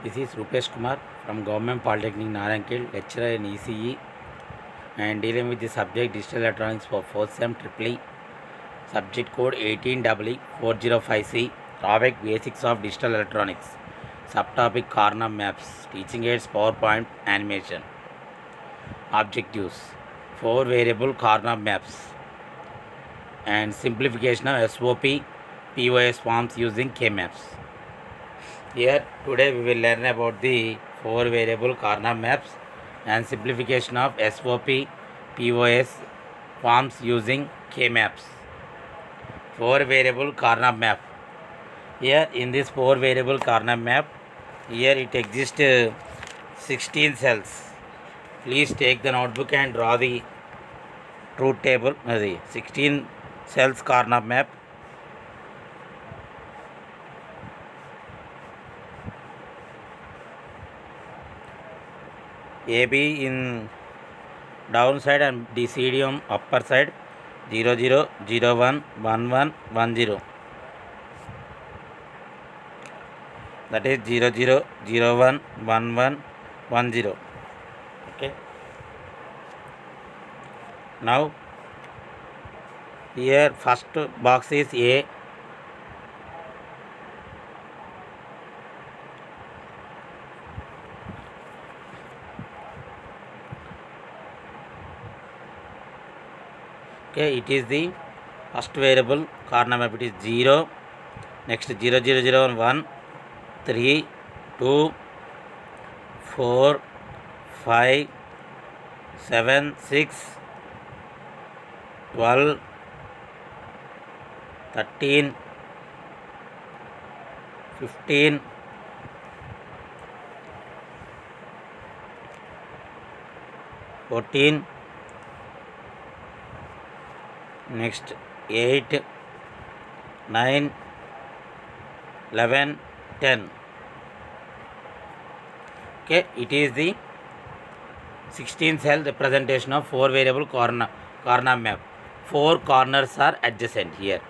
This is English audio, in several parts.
This is Rupesh Kumar from Government Polytechnic Narayankil, lecturer in ECE, and dealing with the subject Digital Electronics for 4th SEM EEE, subject code 18EE405C, topic Basics of Digital Electronics, subtopic Karnaugh Maps, teaching aids PowerPoint animation. Objectives: 4 variable Karnaugh Maps and simplification of SOP POS forms using K-maps. Here today we will learn about the 4 variable Karnaugh maps and simplification of SOP POS forms using K-maps. 4 variable Karnaugh map. Here in this 4 variable Karnaugh map, here it exists 16 cells. Please take the notebook and draw the truth table, the 16 cells Karnaugh map. AB in downside and DCD on upper side, 0 0 0 1 1 1 1 0. That is 0 0 0 1 1 1 1 0. Okay. Now here first box is A. Okay, it is the first variable Karnaugh map. It is 0. Next 0 0 0 1 3 2 4 5 7 6 12 13 15 14 next 8 9 11 10. Okay, it is the 16 cell representation of 4 variable Karnaugh map. 4 corners are adjacent here.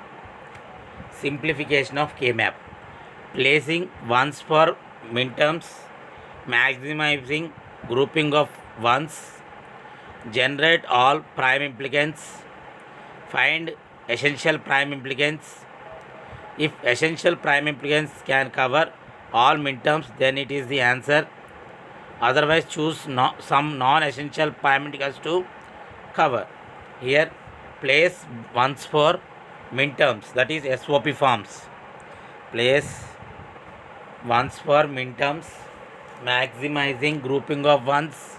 Simplification of K-map. Placing ones for minterms, maximizing grouping of ones, generate all prime implicants, find essential prime implicants. If essential prime implicants can cover all minterms, then it is the answer. Otherwise, choose some non-essential prime implicants to cover. Here, place ones for minterms, that is SOP forms. Place ones for minterms, maximizing grouping of ones,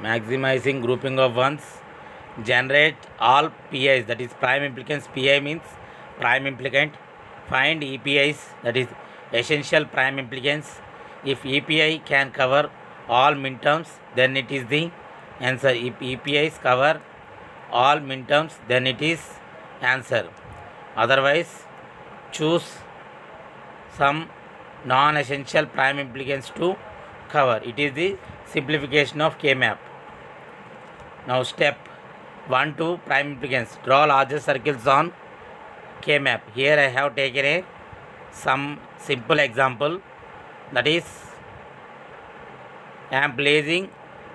maximizing grouping of ones, generate all PIs, that is prime implicants. PI means prime implicant. Find EPIs, that is essential prime implicants. If EPI can cover all minterms, then it is the answer. If EPIs cover all minterms, then it is answer. Otherwise, choose some non-essential prime implicants to cover. It is the simplification of K-map. Now step 1 to prime implicants. Draw larger circles on K-map. Here I have taken some simple example, that is I am placing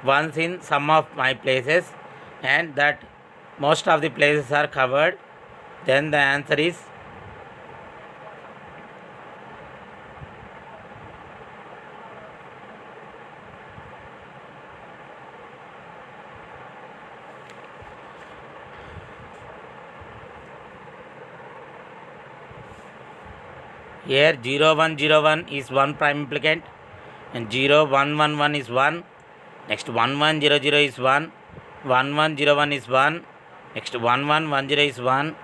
ones in some of my places and that most of the places are covered. Then the answer is here 0 1 0 1 is one prime implicant and 0 1 1 1 is 1. Next 1 1 0 0 is 1. 1 1 0 1 is 1. Next 1 1 1 0 is 1.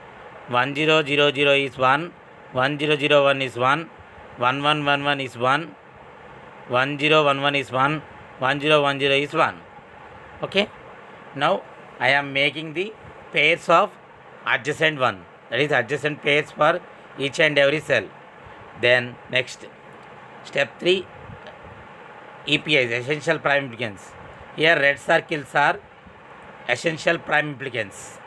1 0 0 0 is 1. 1 0 0 1 is 1. 1 1 1 1 is 1. 1 0 1 1 is 1. 1 0 1 0 is 1. Okay. Now I am making the pairs of adjacent one, that is adjacent pairs for each and every cell. Then next step 3, EPIs, essential prime implicants. Here red circles are essential prime implicants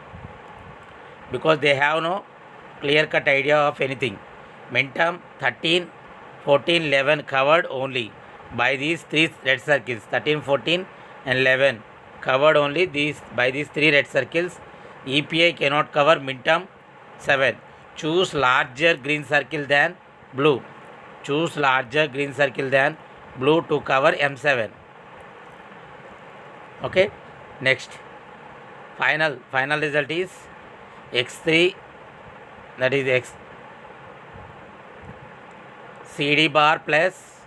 because they have no clear cut idea of anything. Mentum 13, 14, 11 covered only by these three red circles. 13, 14 and 11 covered only by these three red circles. EPI cannot cover Mentum 7. Choose larger green circle than blue. Choose larger green circle than blue to cover M7. Okay. Next. Final result is X3, that is X CD bar plus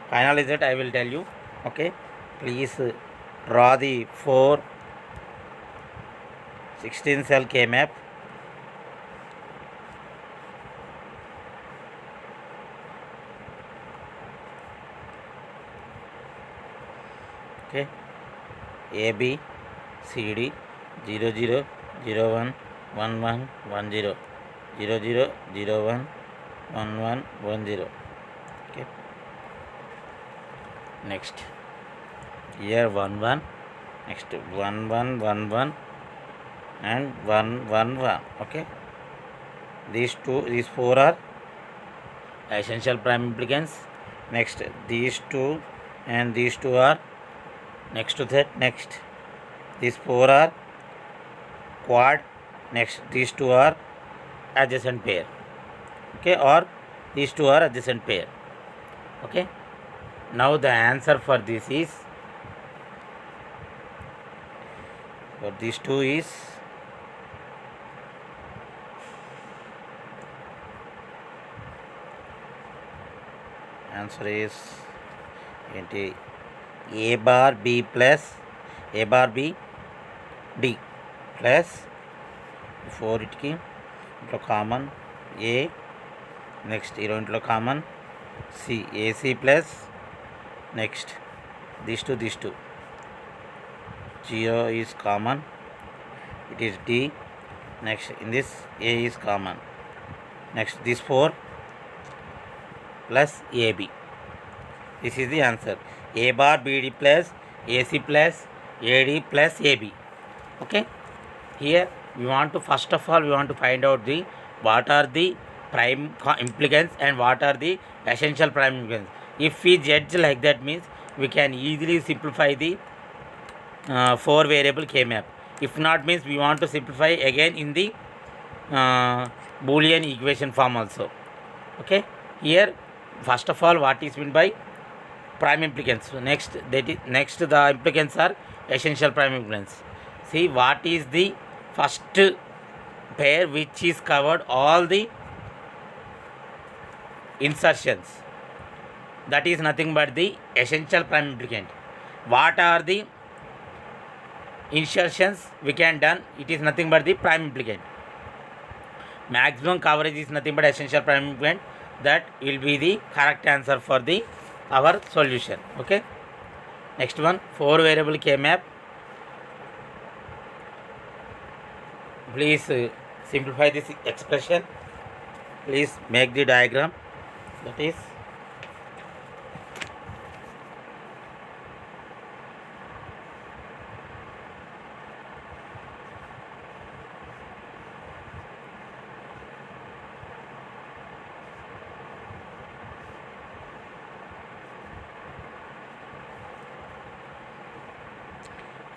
final result I will tell you. Okay, please draw the 4 16 cell K map. Okay, AB CD 0 0 0 1 1 1 1 0 0 0 0 1 1 1 1 0. Okay, next here 1 1, next 1 1 1 1 and 1 1 1. Okay, these four are essential prime implicants. Next these two and these two are next to that. Next these four are quad. Next these two are adjacent pair. Okay, or these two are adjacent pair. Okay, now the answer for this is, for these two is answer is A bar B plus A bar B D plus 4 itki into common A, next 0 into common C, AC plus next these two 0 is common, it is D. Next in this A is common, next this 4 plus AB. This is the answer. A bar BD plus AC plus AD plus AB. Okay, here we want to, first of all we want to find out the what are the prime implicants and what are the essential prime implicants. If we judge like that, means we can easily simplify the 4 variable K map. If not, means we want to simplify again in the Boolean equation form also. Okay, here first of all what is meant by prime implicants. So next the implicants are essential prime implicants. See what is the first pair which is covered all the insertions, that is nothing but the essential prime implicant. What are the insertions we can done, it is nothing but the prime implicant. Maximum coverage is nothing but essential prime implicant. That will be the correct answer for the our solution. Okay, next one, 4 variable K map. Please simplify this expression. Please make the diagram, that is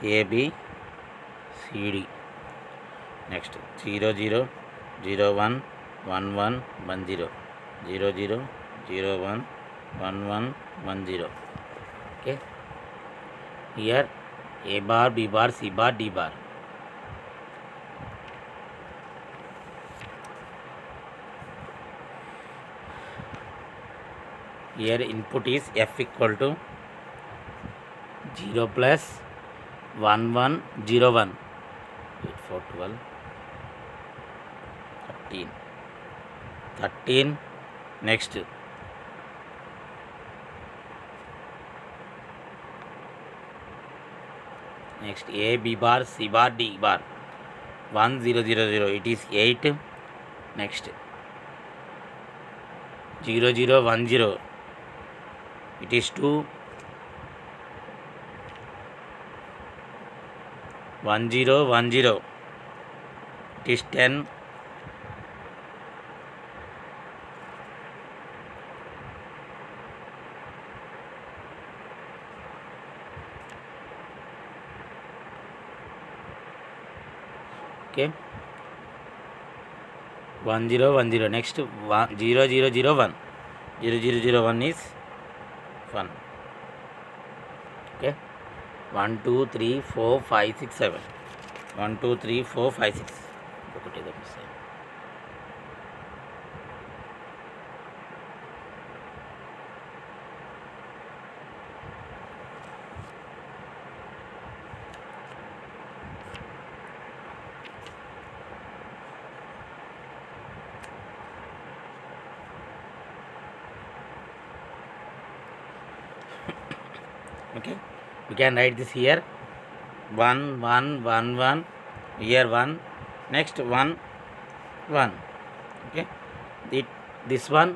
AB CD. Next 0 0 0 1 1 1 1 0 0 0 0 1 1 1 1 0. Okay, here A bar B bar C bar D bar. Here input is F equal to 0 plus 1 1 0 1 8 4 12 13. Next A B bar C bar D bar 1 0 0 0, it is 8. Next 0 0 1 0, it is 2. 1010. It is 10. Okay. 1010. Next 0001. 0001 is 1. Okay. 1 2 3 4 5 6 7. 1 2 3 4 5 6. ఒకటి తప్పిస్తాయి. Okay, we can write this here 1 1 1 1, here 1, next 1 1. Okay, this one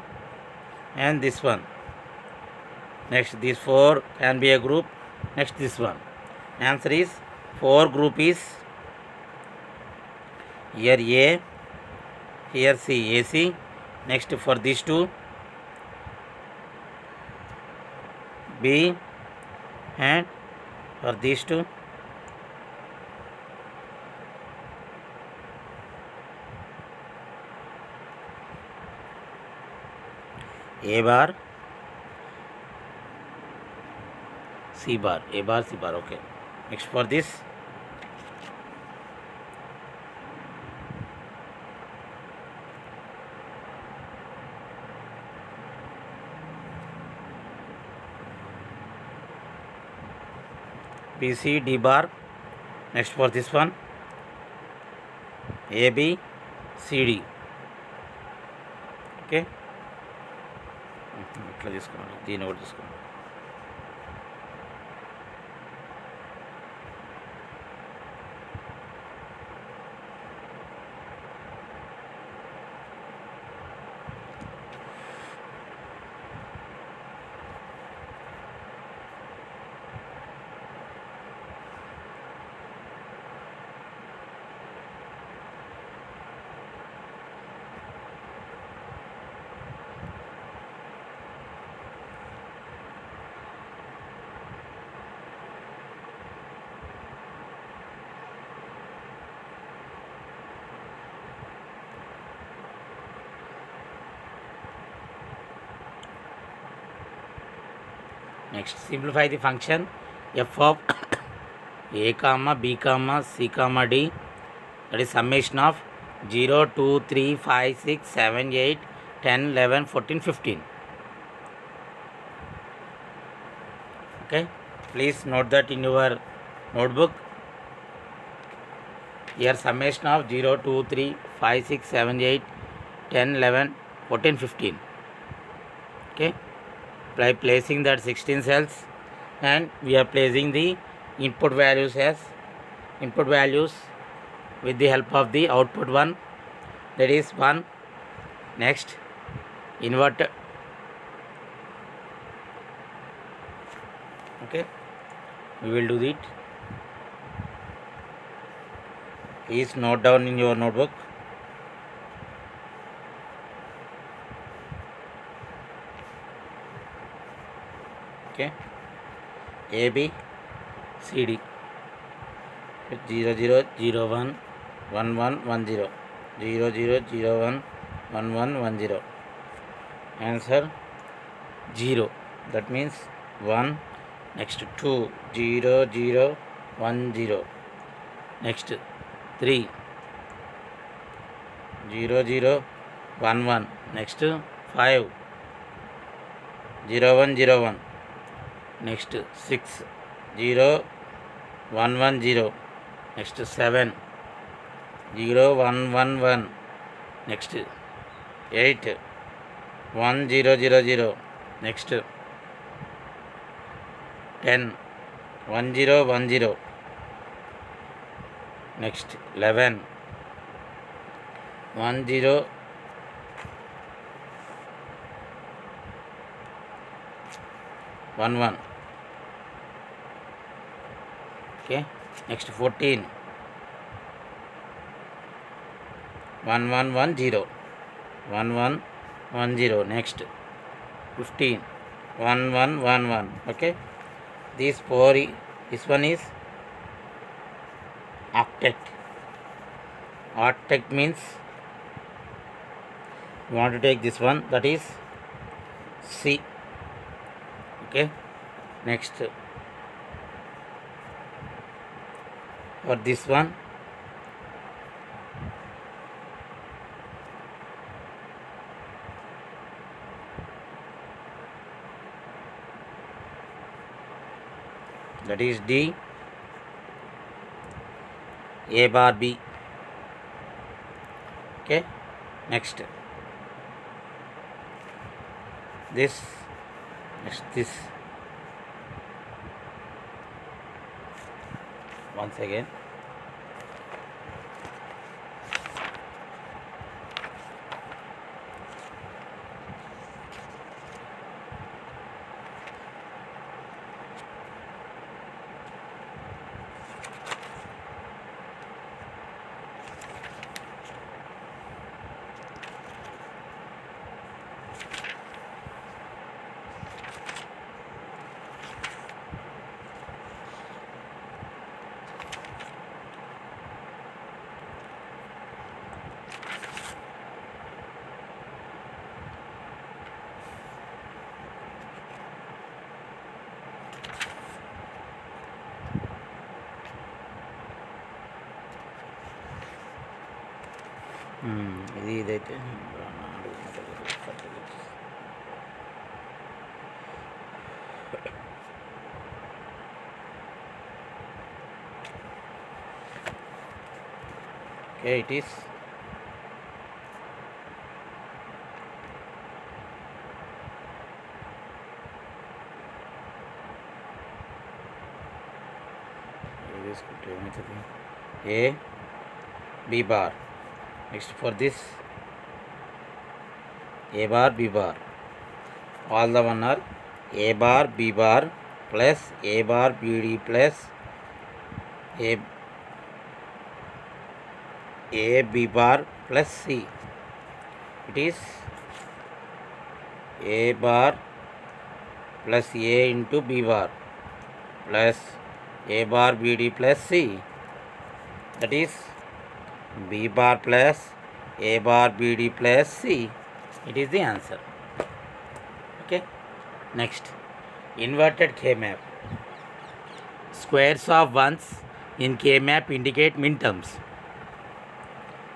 and this one, next this 4 can be a group, next this one. Answer is 4 group is here A, here C, AC. Next for these two B, and for these two A bar, C bar, A bar, C bar. Okay, next for this BC, D bar. Next for this one AB, CD. Okay, ఇట్లా తీసుకున్నాను, దీన్ని కూడా తీసుకున్నాను. Next, simplify the function f of a comma b comma c comma d, that is summation of 0 2 3 5 6 7 8 10 11 14 15. Okay, please note that in your notebook. Here summation of 0 2 3 5 6 7 8 10 11 14 15. Okay, by placing that 16 cells, and we are placing the input values as input values with the help of the output one, that is 1. Next, inverted. Okay, we will do it. Please note down in your notebook. Okay, AB, CD, 0 0 0 1 1 1 1 0, 0 0 0 1 1 1 1 0. Answer 0, that means 1. Next 2 0 0 1 0. Next 3 0 0 1 1. Next 5 0 1 0 1. Next 6 0 1 1 0. Next 7 0 1 1 1. Next 8 1 0 0 0. Next 10 1 0 1 0. Next 11 1 0 1 1. Okay, Next 14, 1110, 1110. Next 15, 1111. Okay, this one is octet. Octet means you want to take this one, that is C. Okay, next for this one, that is D, A bar B. Okay, next this, once again. ఇదైతే okay, it is A B bar. Next for this A bar B bar, all the one are A bar B bar plus A bar BD plus A B bar plus C. It is A bar plus A into B bar plus A bar BD plus C. That is B bar plus A bar BD plus C. It is the answer. Okay. Next, inverted K-map. Squares of ones in K-map indicate minterms.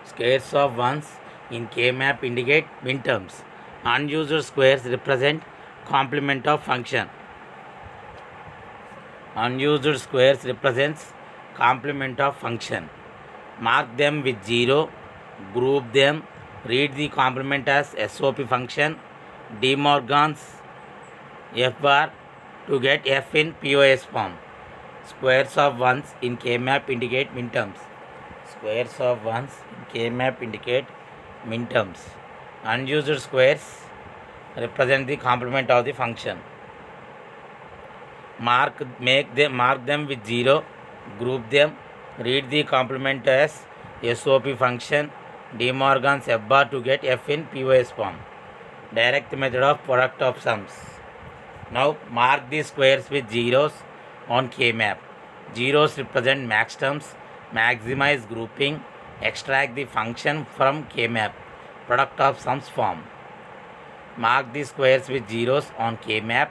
Squares of ones in K-map indicate minterms. Unused squares represent complement of function. Unused squares represents complement of function. Mark them with 0, group them, read the complement as SOP function, De Morgan's F bar to get F in POS form. Squares of ones in K-map indicate minterms. Squares of ones in K-map indicate minterms. Unused squares represent the complement of the function. Mark them with 0, group them, read the complement as SOP function, De Morgan's F bar to get F in POS form. Direct method of product of sums. Now mark the squares with zeros on K-map. Zeros represent max terms. Maximize grouping. Extract the function from K-map. Product of sums form. Mark the squares with zeros on K-map.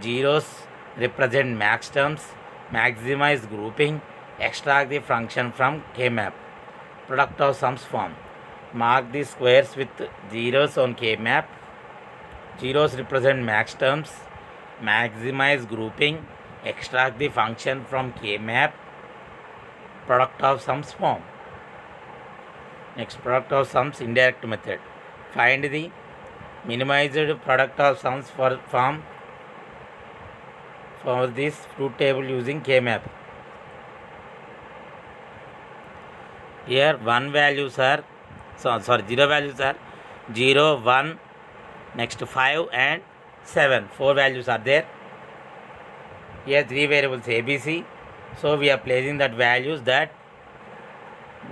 Zeros represent max terms. Maximize grouping. Extract the function from K-map. Product of sums form. Mark the squares with zeros on K-map. Zeros represent max terms. Maximize grouping. Extract the function from K-map. Product of sums form. Next, product of sums indirect method. Find the minimized product of sums for this truth table using K-map. Here 1 values are 0 values are 0, 1, next 5 and 7. 4 values are there. Here 3 variables ABC, So we are placing that values that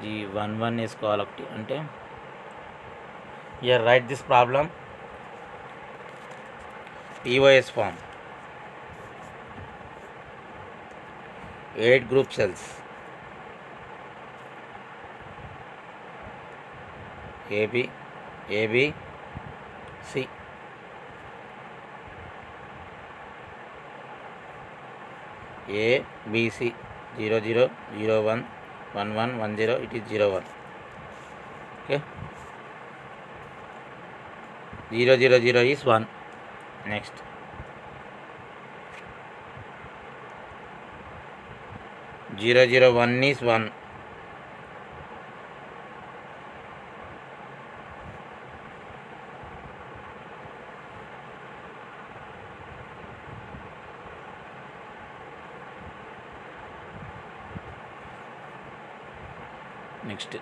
G11 is collective ante here write this problem POS form 8 group cells AB AB C A B C 0 0 0 1 1 1 1 0 it is 0 1 okay 0 0 0 is 1 next 0 0 1 is 1 next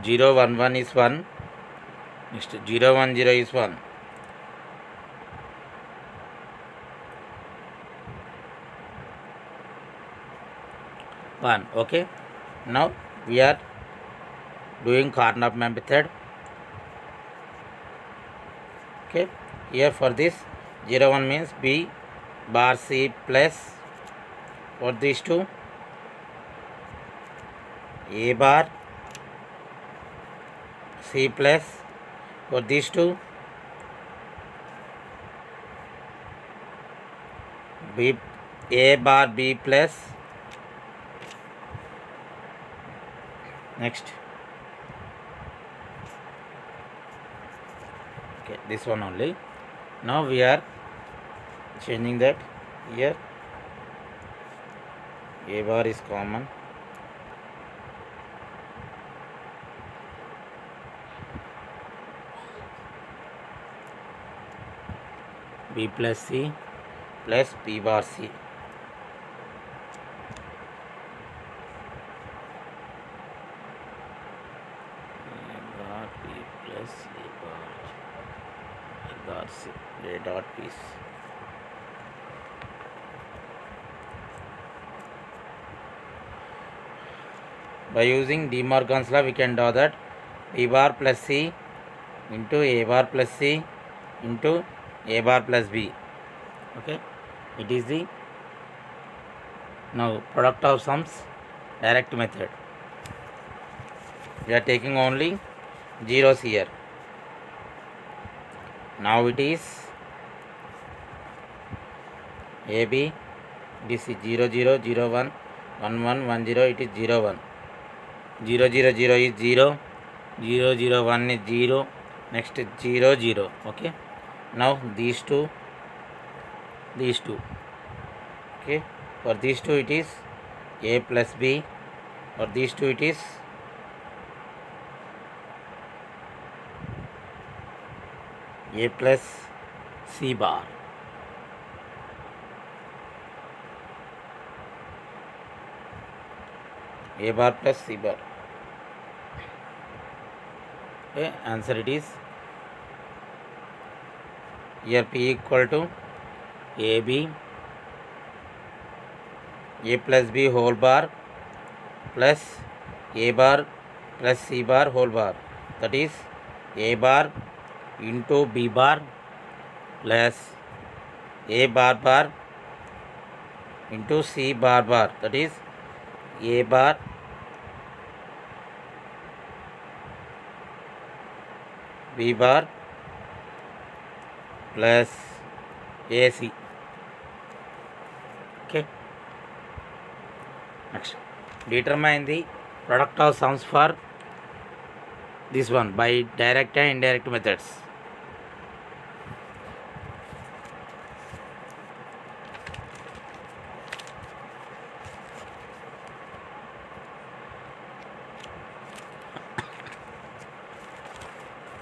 0 1 1 is 1 next 0 1 0 is 1 1 okay now we are doing Karnaugh method okay here for this 0 1 means B bar C plus for these two A bar C plus for these two B A bar B plus next okay this one only now we are changing that here A bar is common B plus C plus B bar C A bar B plus A bar C A dot B C by using De Morgan's law we can draw that B bar plus C into A bar plus C into A bar plus B okay it is the now product of sums direct method we are taking only zeros here now it is AB this is 0 0 0 1 1 1 1 0 it is 0 1 0 0 0 is 0 0 0 1 is 0 next 0 0 okay now these two okay for these two it is A plus B for these two it is A plus C bar A bar plus C bar okay answer it is here P equal to AB A plus B whole bar plus A bar plus C bar whole bar that is A bar into B bar plus A bar bar into C bar bar that is A bar B bar plus AC okay next determine the product of sums for this one by direct and indirect methods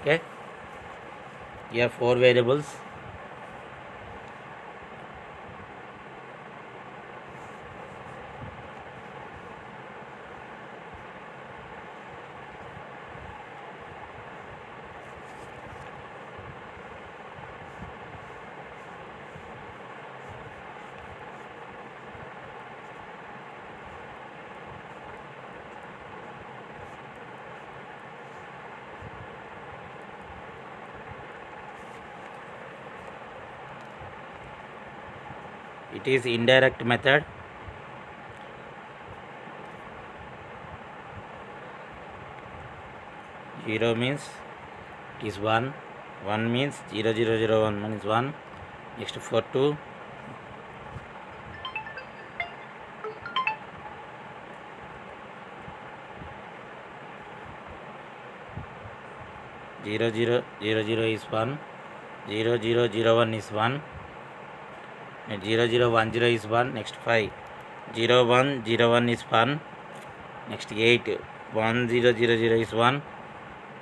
okay here 4 variables It is indirect method. Zero means it is 1. 1 means 0 0 0 1 means 1. Next 4 2. Zero zero zero zero is 1. 0 0 0 1 is 1. And 0 0 1 0 is 1. Next 5. 0 1 0 1 is 1. Next 8. 1 0 0 0 is 1.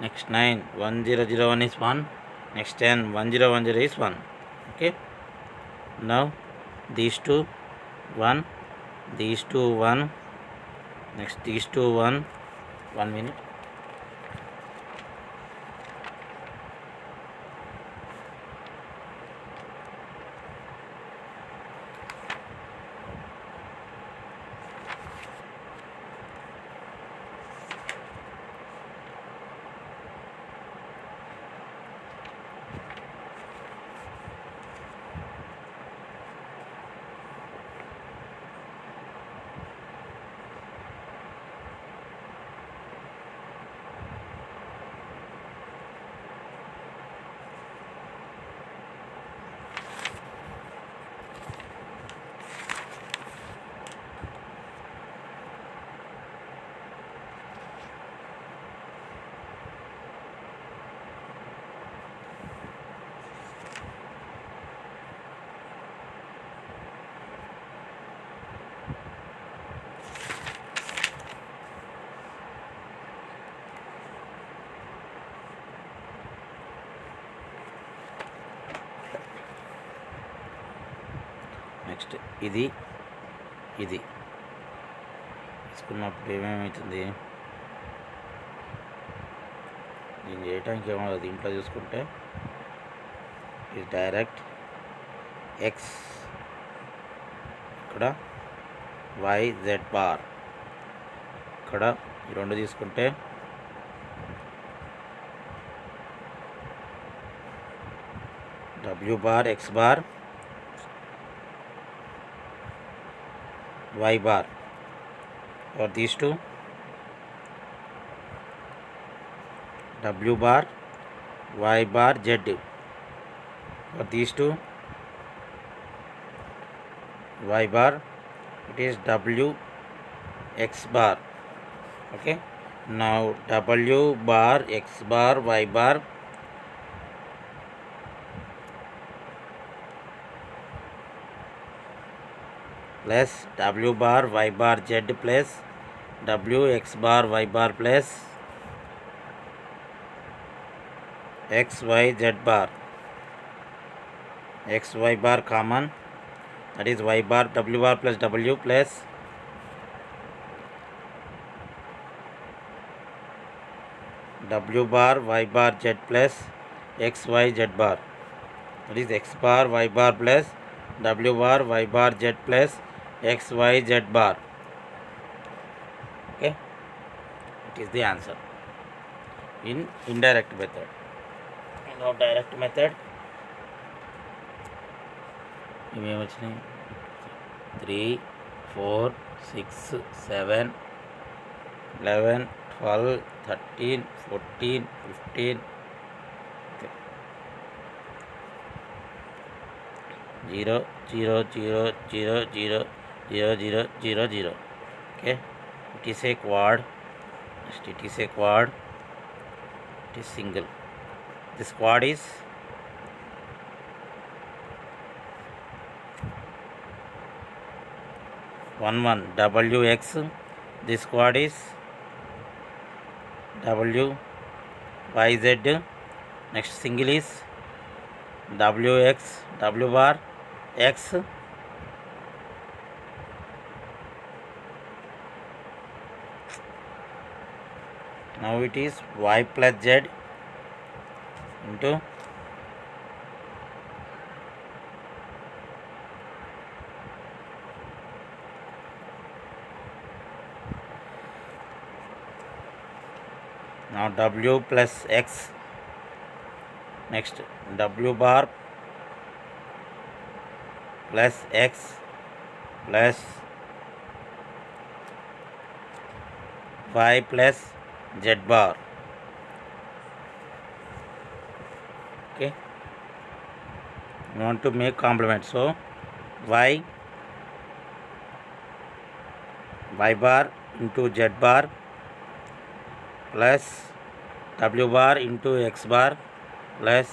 Next 9. 1 0 0 1 is 1. Next 10. 1 0 1 0 is 1. Okay. Now these two 1. These two 1. Next these two 1. 1 minute. Next ఇది తీసుకున్నప్పుడు ఏమేమవుతుంది, దీన్ని చేయడానికి ఏమో దీంట్లో చూసుకుంటే ఇది direct X, ఇక్కడ why Z bar, ఇక్కడ ఈ రెండు తీసుకుంటే W bar X bar y bar, or these two w bar y bar z, or these two y bar, it is w x bar. Okay, now w bar x bar y bar plus w bar y bar z plus w x bar y bar plus x y z bar, x y bar common, that is y bar w bar plus w plus w bar y bar z plus x y z bar, that is x bar y bar plus w bar y bar z plus x y z bar. Okay, it is the answer in indirect method. Now direct method, ఇవి వచ్చినాయి 3 4 6 7 11 12 13 14 15 0 0 0 0 0 0 0 0 0. Okay, it is a quad. Next it is a quad, it is single. This quad is one wx, this quad is wyz. Next single is wx w bar x, now it is y plus z into now w plus x, next w bar plus x plus y plus z bar. Okay, you want to make complement, so y bar into z bar plus w bar into x bar plus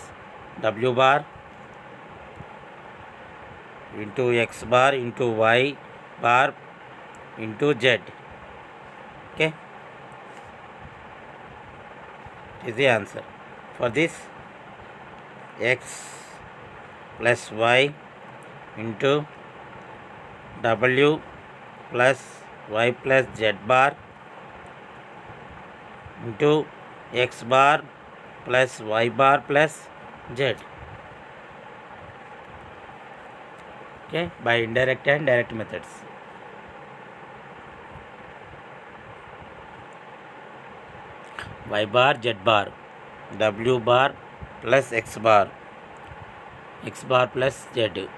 w bar into x bar into y bar into z. Okay, is the answer for this. X plus y into w plus y plus z bar into x bar plus y bar plus z. Okay, by indirect and direct methods. Y bar z bar, w bar plus x bar plus z.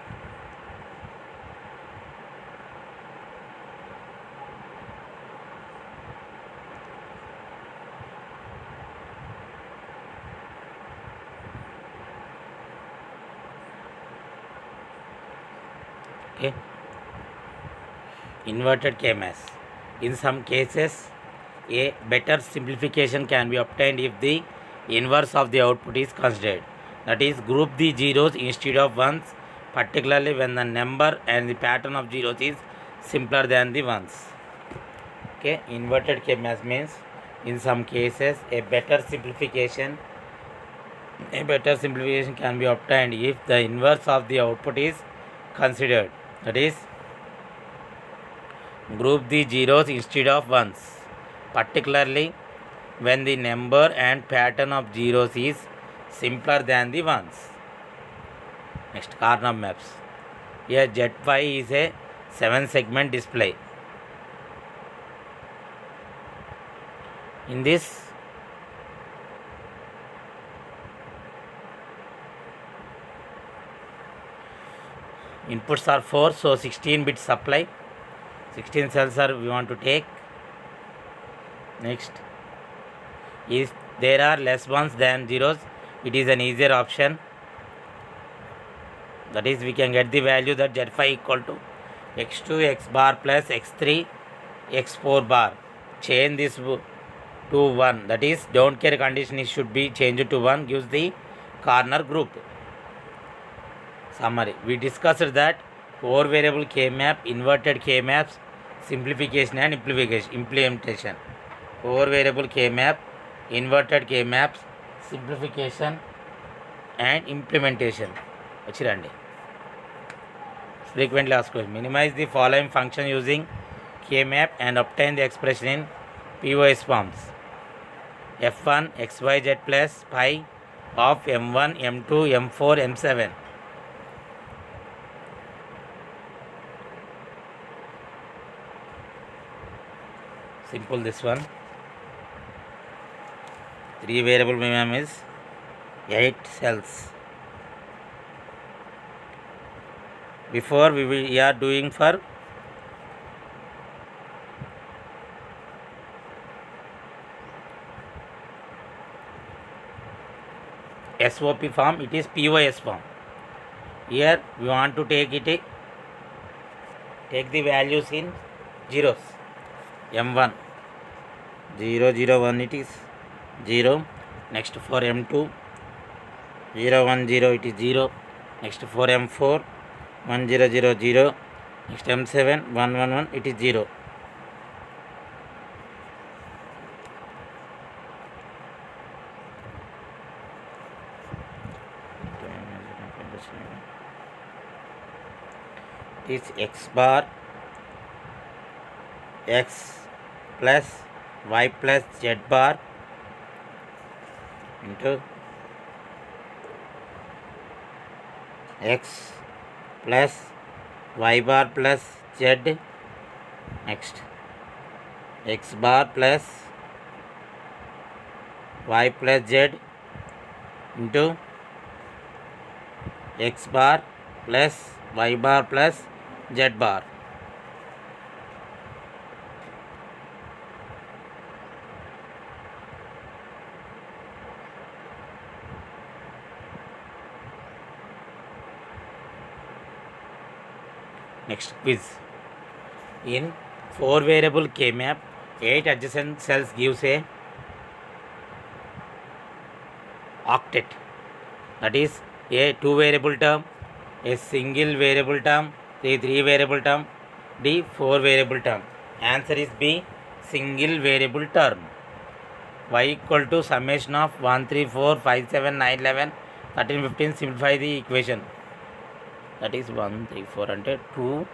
Okay, inverted K-mass. In some cases, a better simplification can be obtained if the inverse of the output is considered. That is, group the zeros instead of ones, particularly when the number and the pattern of zeros is simpler than the ones. Okay, inverted K-mass means in some cases a better simplification can be obtained if the inverse of the output is considered. That is, group the zeros instead of ones, particularly when the number and pattern of zeros is simpler than the ones. Next, Karnaugh maps. Here Z5 is a 7-segment display. In this, inputs are 4, so 16-bit supply. 16 cells are we want to take. Next, if there are less ones than zeros, it is an easier option. That is, we can get the value that Z5 equal to x2 x bar plus x3 x4 bar. Change this to 1. That is, don't care condition should be changed to 1, gives the corner group. Summary. We discussed that 4 variable K-map, inverted K-maps, simplification and implementation. 4 variable K-map, inverted K-maps, simplification and implementation. Frequently asked question. Minimize the following function using K-map and obtain the expression in POS forms. F1 xyz plus pi of M1, M2, M4, M7. Simple this one. 3 variable minimum is 8 cells. Before we are doing for SOP form, it is POS form. Here we want to take the values in zeros. M1 0 0 1 it is 0. Next for M2 0 1 0 it is 0. Next for M4 1 0 0 0. Next M7 1 1 1 it is 0. This x bar x plus y plus z bar into x plus y bar plus z. Next, x bar plus y plus z into x bar plus y bar plus z bar. Next quiz. In 4 variable K map, 8 adjacent cells gives a octet. That is A 2 variable term, a single variable term, C 3 variable term, D 4 variable term. Answer is B, single variable term. Y equal to summation of 1, 3, 4, 5, 7, 9, 11, 13, 15. Simplify the equation. That is 1, 3, 4 అంటే 2,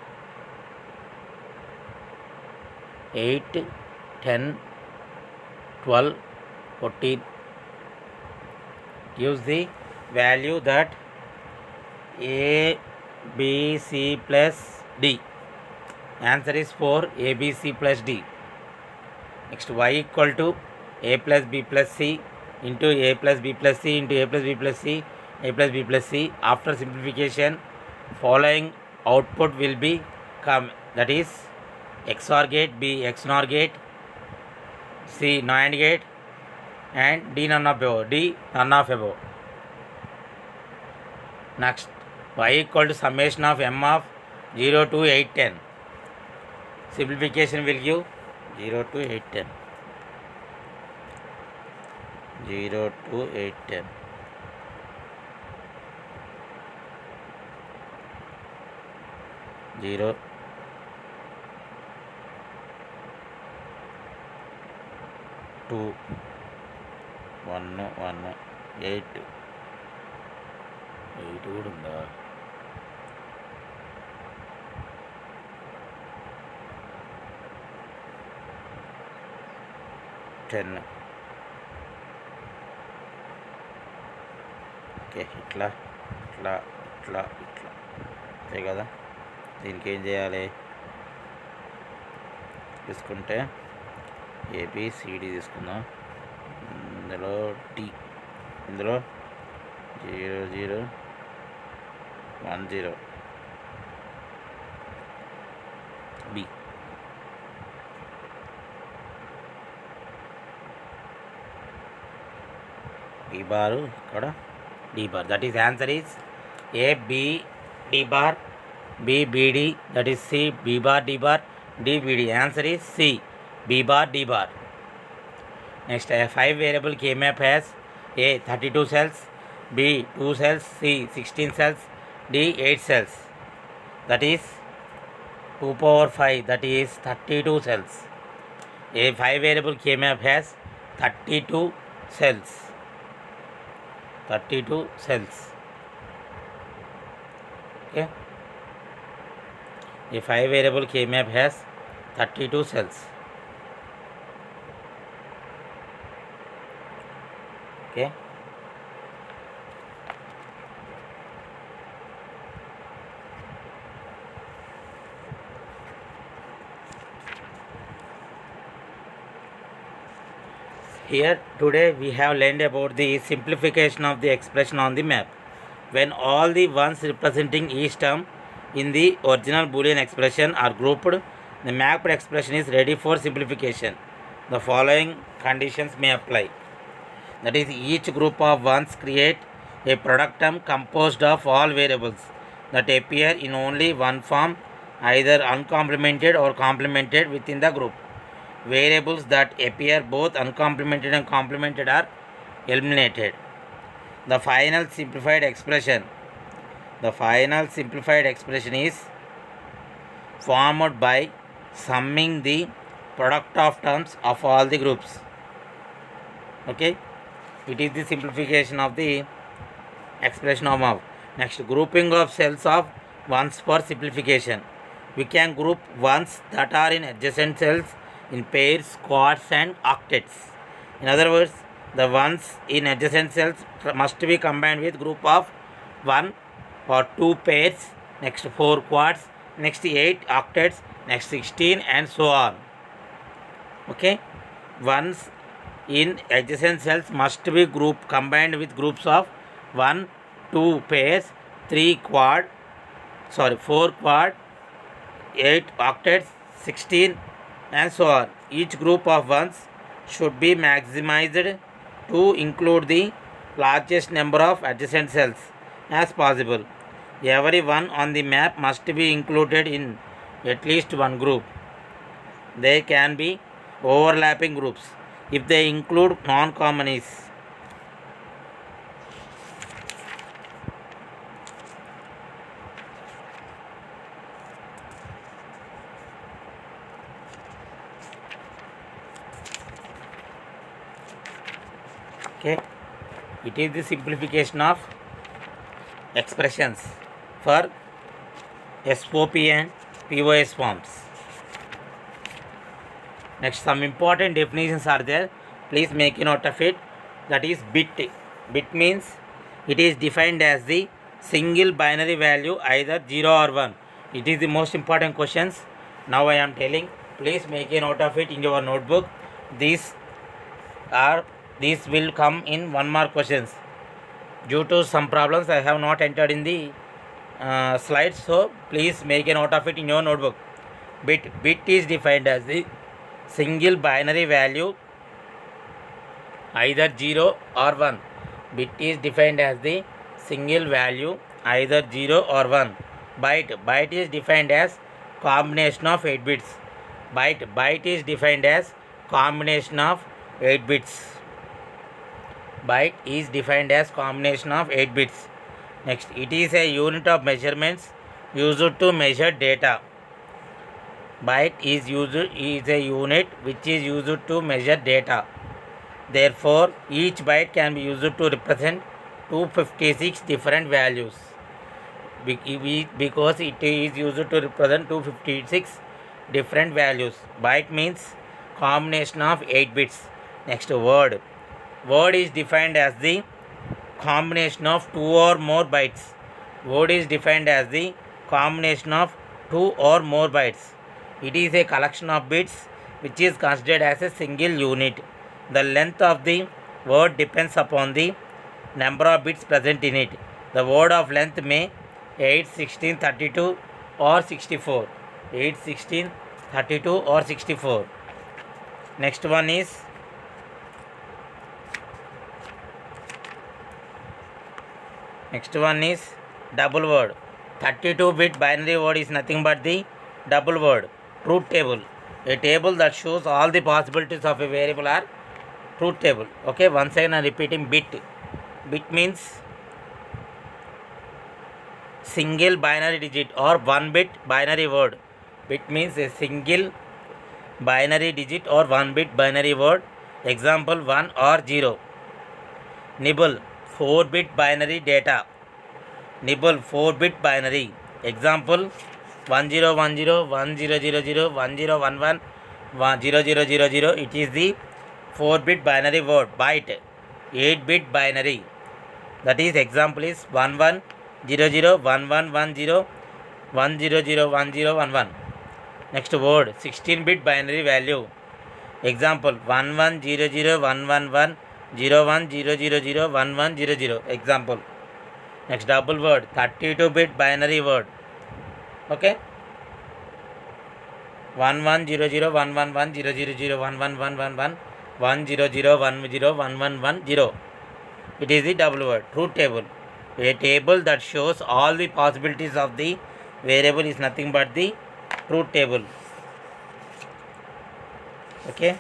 8, 10, 12, 14. Gives the value that A, B, C plus D. Answer is 4, A, B, C plus D. Next, Y equal to A plus B plus C into A plus B plus C into A plus B plus C, A plus B plus C. After simplification, following output will be come, that is XOR gate, B XNOR gate, C NAND gate, and D none of above, D none of above. Next, Y equal to summation of M of 0 to 8, 10. Simplification will give 0 to 8, 10. 0 to 8, 10. 0, 2, 1, 1, 8. 8 కూడా ఉందా? 10. Okay, ఇట్లా ఇట్లా ఇట్లా ఇట్లా అంతే కదా. దీనికి ఏం చేయాలి? తీసుకుంటే ఏబిసిడి తీసుకుందాం. ఇందులో డి, ఇందులో 0, 0, 1, 0, బి. B bar ఇక్కడ D bar. That is answer is A B D bar, B B D, that is C B bar D bar, D B D. Answer is C B bar D bar. Next, a 5 variable K map has A 32 cells, B 2 cells, C 16 cells, D 8 cells. That is 2 power 5, that is 32 cells. A 5 variable K map has 32 cells. 32 cells. Okay. A 5 variable K map has 32 cells. Okay. Here today we have learned about the simplification of the expression on the map. When all the ones representing each term in the original Boolean expression are grouped, the mapped expression is ready for simplification. The following conditions may apply. That is, each group of ones create a product term composed of all variables that appear in only one form, either uncomplemented or complemented within the group. Variables that appear both uncomplemented and complemented are eliminated. The final simplified expression is formed by summing the product of terms of all the groups. Okay, it is the simplification of the expression of map. Next, grouping of cells of ones for simplification. We can group ones that are in adjacent cells in pairs, quads and octets. In other words, the ones in adjacent cells must be combined with group of 1 or 2 pairs, next 4 quads, next 8 octets, next 16 and so on. Okay, ones in adjacent cells must be combined with groups of 1, 2 pairs, 4 quad, 8 octets, 16 and so on. Each group of ones should be maximized to include the largest number of adjacent cells as possible. Everyone on the map must be included in at least one group. They can be overlapping groups if they include non-communities. Okay, it is the simplification of expressions for SOP and POS forms. Next, some important definitions are there. Please make a note of it. That is bit. Bit means it is defined as the single binary value, either 0 or 1. It is the most important questions. Now I am telling. Please make a note of it in your notebook. These will come in 1 mark questions. Due to some problems, I have not entered in the slides. So please make a note of it in your notebook. Bit is defined as the single binary value, either 0 or 1. Bit is defined as the single value, either 0 or 1. Byte is defined as combination of 8 bits. Byte is defined as combination of 8 bits. Byte is defined as combination of 8 bits. Next, it is a unit of measurements used to measure data. Byte is a unit which is used to measure data. Therefore, each byte can be used to represent 256 different values. Because it is used to represent 256 different values. Byte means combination of 8 bits. Next, word. Word is defined as the combination of 2 or more bytes. Word is defined as the combination of 2 or more bytes. It is a collection of bits which is considered as a single unit. The length of the word depends upon the number of bits present in it. The word of length may 8, 16, 32 or 64. 8, 16, 32 or 64. Next one is double word. 32-bit binary word is nothing but the double word. Truth table. A table that shows all the possibilities of a variable are truth table. Okay, once again I am repeating bit. Bit means single binary digit or 1-bit binary word. Bit means a single binary digit or 1-bit binary word. Example 1 or 0. Nibble, 4-bit binary data. Nibble, 4-bit binary. Example 1010, 1000, 1011, 0000. It is the 4-bit binary word. Byte, 8-bit binary. That is example is 1100, 1110, 1001011. Next word, 16-bit binary value. Example 110011, 01000110. Example. Next double word, 32-bit binary word. Okay, 11001110001111 100101110. It is the double word. Truth table. A table that shows all the possibilities of the variable is nothing but the truth table. Okay,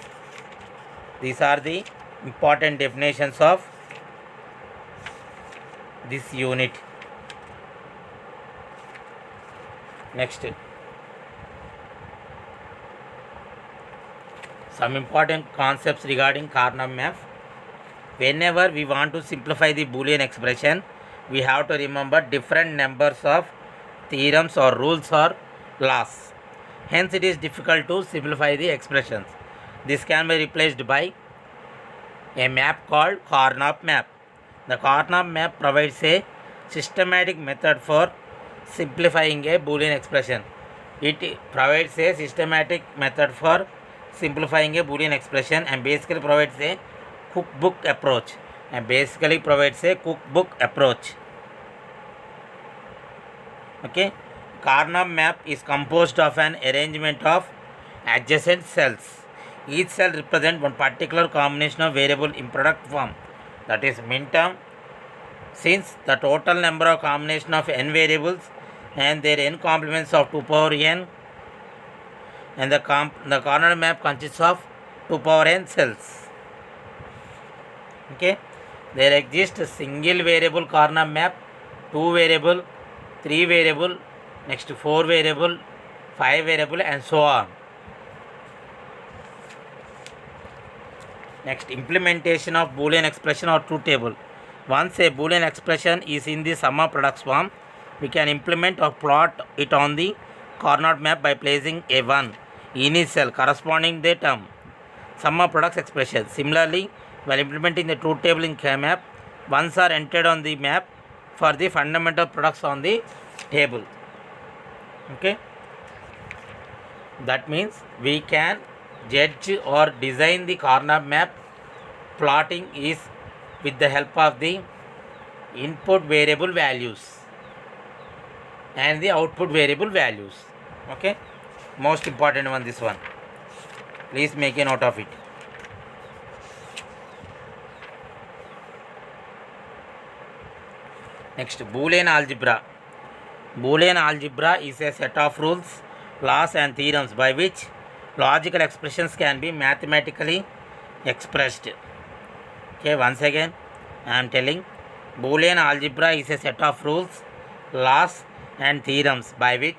these are the important definitions of this unit. Next, some important concepts regarding Karnaugh map. Whenever we want to simplify the Boolean expression, we have to remember different numbers of theorems or rules or laws. Hence, it is difficult to simplify the expressions. This can be replaced by a map called Karnaugh map. The Karnaugh map provides a systematic method for simplifying a Boolean expression. It provides a systematic method for simplifying a Boolean expression and basically provides a cookbook approach. Okay, Karnaugh map is composed of an arrangement of adjacent cells. Each cell represents one particular combination of variable in product form, that is minterm, since the total number of combination of n variables and their n complements of 2 power n, and the corner map consists of 2 power n cells. Okay, there exists a single variable corner map, 2 variable, 3 variable, next 4 variable, 5 variable, and so on. Next, implementation of Boolean expression or truth table. Once a Boolean expression is in the sum of products form, we can implement or plot it on the coordinate map by placing a 1 in each cell corresponding the term sum of products expression. Similarly, while implementing the truth table in K-map, ones are entered on the map for the fundamental products on the table. Okay, that means we can judge or design the corner map plotting is with the help of the input variable values and the output variable values. Okay, most important one, this one, please make a note of it. Next, Boolean algebra. Boolean algebra is a set of rules, laws and theorems by which logical expressions can be mathematically expressed. Okay, once again I am telling, Boolean algebra is a set of rules, laws and theorems by which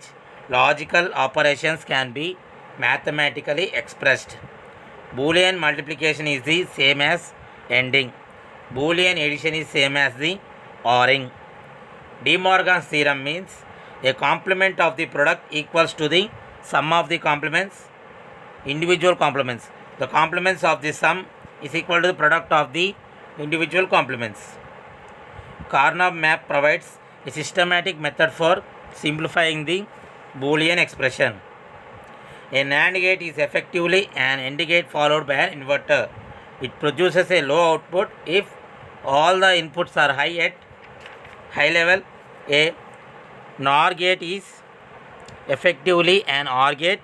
logical operations can be mathematically expressed. Boolean multiplication is the same as ending. Boolean addition is same as the ORing. De Morgan's theorem means a complement of the product equals to the sum of the complements, individual complements. The complements of the sum is equal to the product of the individual complements. Karnaugh map provides a systematic method for simplifying the Boolean expression. A NAND gate is effectively an AND gate followed by an inverter. It produces a low output if all the inputs are high at high level. A NOR gate is effectively an OR gate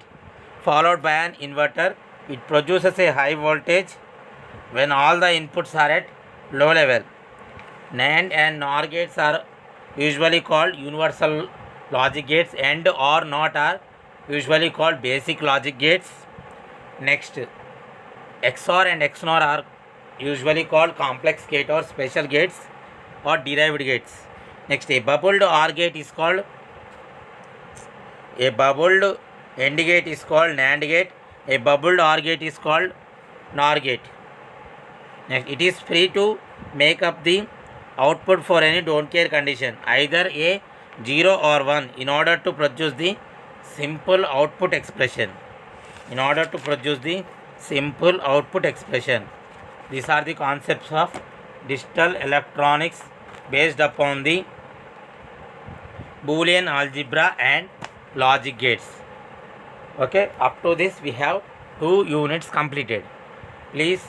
followed by an inverter. It produces a high voltage when all the inputs are at low level. NAND and NOR gates are usually called universal logic gates, and or not are usually called basic logic gates. Next, XOR and XNOR are usually called complex gate or special gates or derived gates. Next, a bubbled OR gate is called, a bubbled AND gate is called NAND gate. A bubbled OR gate is called NOR gate. Next, it is free to make up the output for any don't care condition, either a 0 or 1, in order to produce the simple output expression. In order to produce the simple output expression. These are the concepts of digital electronics based upon the Boolean algebra and logic gates. Okay, up to this we have 2 units completed. Please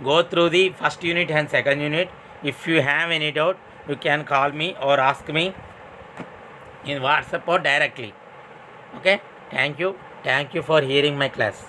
go through the first unit and second unit. If you have any doubt, you can call me or ask me in WhatsApp or directly. Okay, thank you for hearing my class.